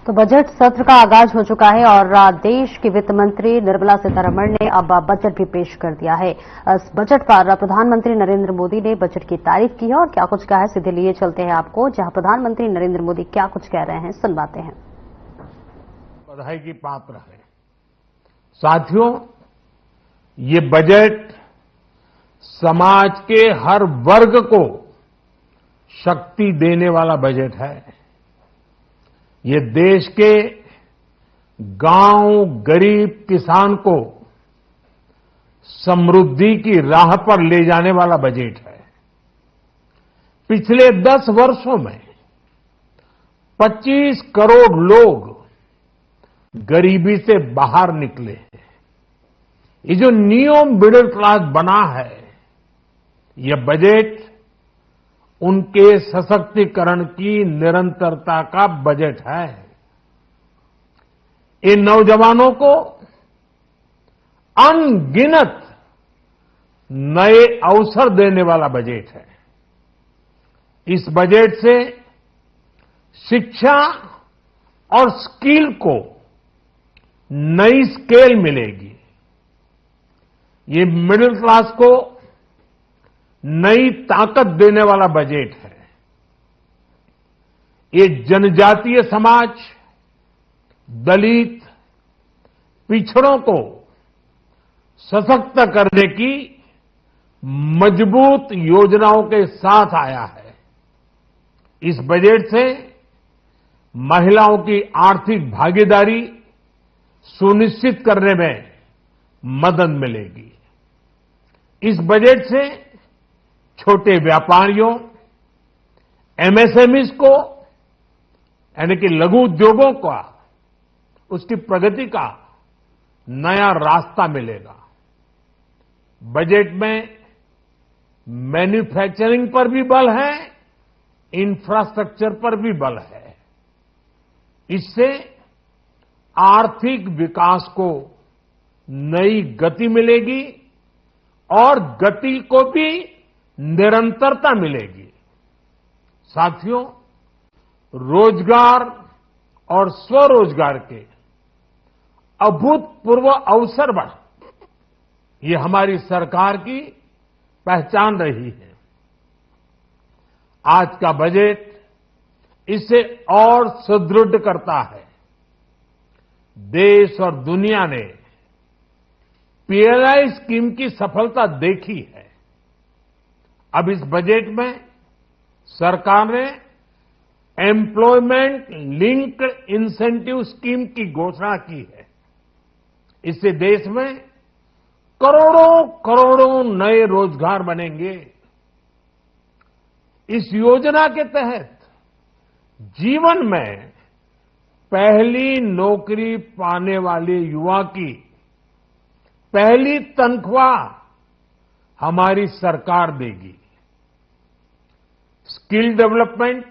तो बजट सत्र का आगाज हो चुका है और देश की वित्त मंत्री निर्मला सीतारमण ने अब बजट भी पेश कर दिया है। इस बजट पर प्रधानमंत्री नरेंद्र मोदी ने बजट की तारीफ की है और क्या कुछ कहा है, सीधे लिए चलते हैं आपको जहां प्रधानमंत्री नरेंद्र मोदी क्या कुछ कह रहे हैं, सुनवाते हैं। बधाई की पात्र है। साथियों, ये बजट समाज के हर वर्ग को शक्ति देने वाला बजट है। ये देश के गांव, गरीब किसान को समृद्धि की राह पर ले जाने वाला बजट है। पिछले 10 वर्षों में 25 करोड़ लोग गरीबी से बाहर निकले हैं। ये जो न्यू मिडिल क्लास बना है, यह बजट उनके सशक्तिकरण की निरंतरता का बजट है। इन नौजवानों को अनगिनत नए अवसर देने वाला बजट है। इस बजट से शिक्षा और स्किल को नई स्केल मिलेगी। ये मिडिल क्लास को नई ताकत देने वाला बजट है। ये जनजातीय समाज, दलित, पिछड़ों को सशक्त करने की मजबूत योजनाओं के साथ आया है। इस बजट से महिलाओं की आर्थिक भागीदारी सुनिश्चित करने में मदद मिलेगी। इस बजट से छोटे व्यापारियों, एमएसएमईज को, यानी कि लघु उद्योगों का, उसकी प्रगति का नया रास्ता मिलेगा। बजट में मैन्युफैक्चरिंग पर भी बल है, इंफ्रास्ट्रक्चर पर भी बल है। इससे आर्थिक विकास को नई गति मिलेगी और गति को भी निरंतरता मिलेगी। साथियों, रोजगार और स्वरोजगार के अभूतपूर्व अवसर बढ़, ये हमारी सरकार की पहचान रही है। आज का बजट इसे और सुदृढ़ करता है। देश और दुनिया ने पीएलआई स्कीम की सफलता देखी है। अब इस बजट में सरकार ने एम्प्लॉयमेंट लिंक्ड इंसेंटिव स्कीम की घोषणा की है। इससे देश में करोड़ों करोड़ों नए रोजगार बनेंगे। इस योजना के तहत जीवन में पहली नौकरी पाने वाले युवा की पहली तनख्वाह हमारी सरकार देगी। स्किल डेवलपमेंट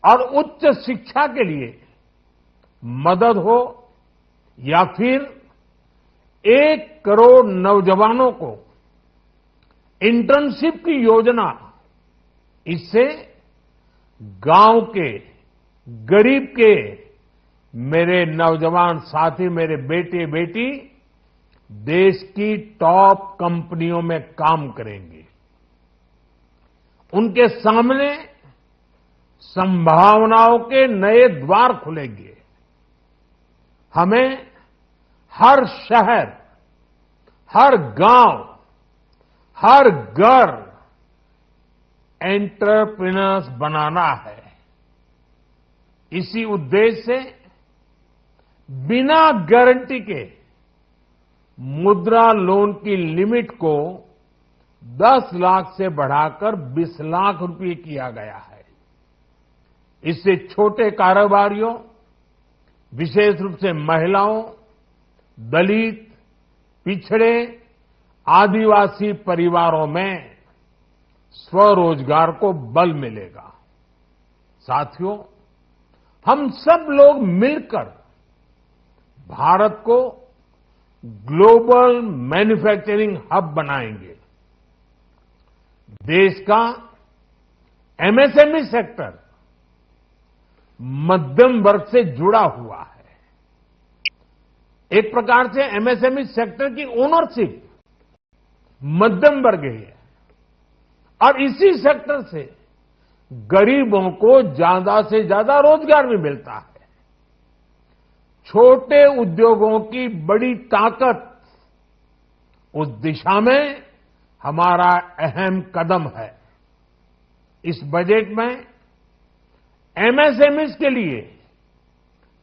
और उच्च शिक्षा के लिए मदद हो या फिर 1 करोड़ नौजवानों को इंटर्नशिप की योजना, इससे गांव के, गरीब के मेरे नौजवान साथी, मेरे बेटे बेटी देश की टॉप कंपनियों में काम करेंगे। उनके सामने संभावनाओं के नए द्वार खुलेंगे। हमें हर शहर, हर गांव, हर घर एंटरप्रेन्योर्स बनाना है। इसी उद्देश्य से बिना गारंटी के मुद्रा लोन की लिमिट को 10 लाख से बढ़ाकर 20 लाख रुपए किया गया है। इससे छोटे कारोबारियों, विशेष रूप से महिलाओं, दलित, पिछड़े, आदिवासी परिवारों में स्वरोजगार को बल मिलेगा। साथियों, हम सब लोग मिलकर भारत को ग्लोबल मैन्युफैक्चरिंग हब बनाएंगे। देश का एमएसएमई सेक्टर मध्यम वर्ग से जुड़ा हुआ है। एक प्रकार से एमएसएमई सेक्टर की ओनरशिप मध्यम वर्ग ही है और इसी सेक्टर से गरीबों को ज्यादा से ज्यादा रोजगार भी मिलता है। छोटे उद्योगों की बड़ी ताकत उस दिशा में हमारा अहम कदम है। इस बजट में एमएसएमईज के लिए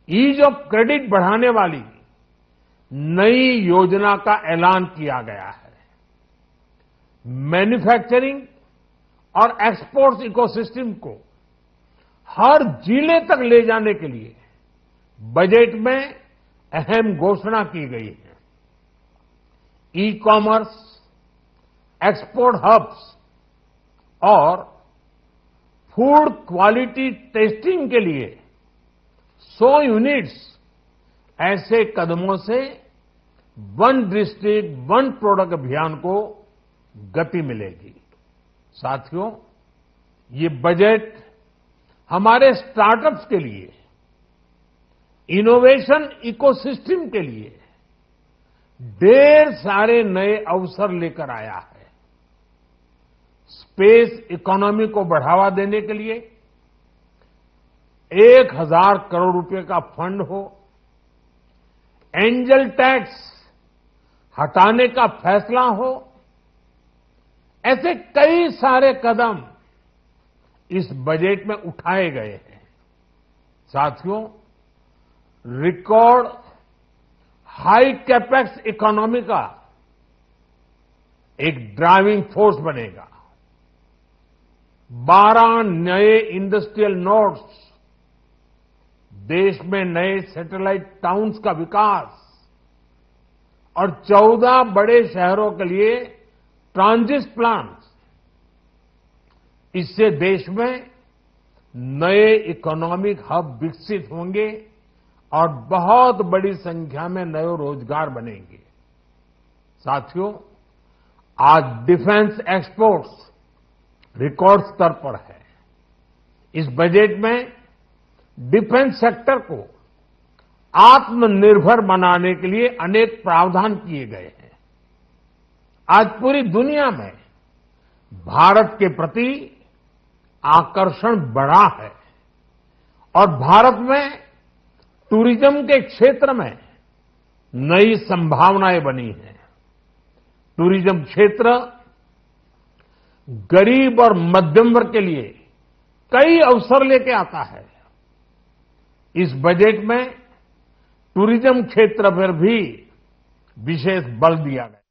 ईज ऑफ क्रेडिट बढ़ाने वाली नई योजना का ऐलान किया गया है। मैन्युफैक्चरिंग और एक्सपोर्ट्स इकोसिस्टम को हर जिले तक ले जाने के लिए बजट में अहम घोषणा की गई है। ई कॉमर्स, एक्सपोर्ट हब्स और फूड क्वालिटी टेस्टिंग के लिए 100 यूनिट्स, ऐसे कदमों से वन डिस्ट्रिक्ट वन प्रोडक्ट अभियान को गति मिलेगी। साथियों, ये बजट हमारे स्टार्टअप्स के लिए, इनोवेशन इकोसिस्टम के लिए ढेर सारे नए अवसर लेकर आया है। स्पेस इकोनॉमी को बढ़ावा देने के लिए 1000 करोड़ रुपए का फंड हो, एंजल टैक्स हटाने का फैसला हो, ऐसे कई सारे कदम इस बजट में उठाए गए हैं। साथियों, रिकॉर्ड हाई कैपेक्स इकोनॉमी का एक ड्राइविंग फोर्स बनेगा। 12 नए इंडस्ट्रियल नोड्स, देश में नए सैटेलाइट टाउन्स का विकास और 14 बड़े शहरों के लिए ट्रांजिट प्लान्स, इससे देश में नए इकोनॉमिक हब विकसित होंगे और बहुत बड़ी संख्या में नए रोजगार बनेंगे। साथियों, आज डिफेंस एक्सपोर्ट्स रिकॉर्ड स्तर पर है। इस बजट में डिफेंस सेक्टर को आत्मनिर्भर बनाने के लिए अनेक प्रावधान किए गए हैं। आज पूरी दुनिया में भारत के प्रति आकर्षण बढ़ा है और भारत में टूरिज्म के क्षेत्र में नई संभावनाएं बनी हैं। टूरिज्म क्षेत्र गरीब और मध्यम वर्ग के लिए कई अवसर लेके आता है। इस बजट में टूरिज्म क्षेत्र पर भी विशेष बल दिया गया।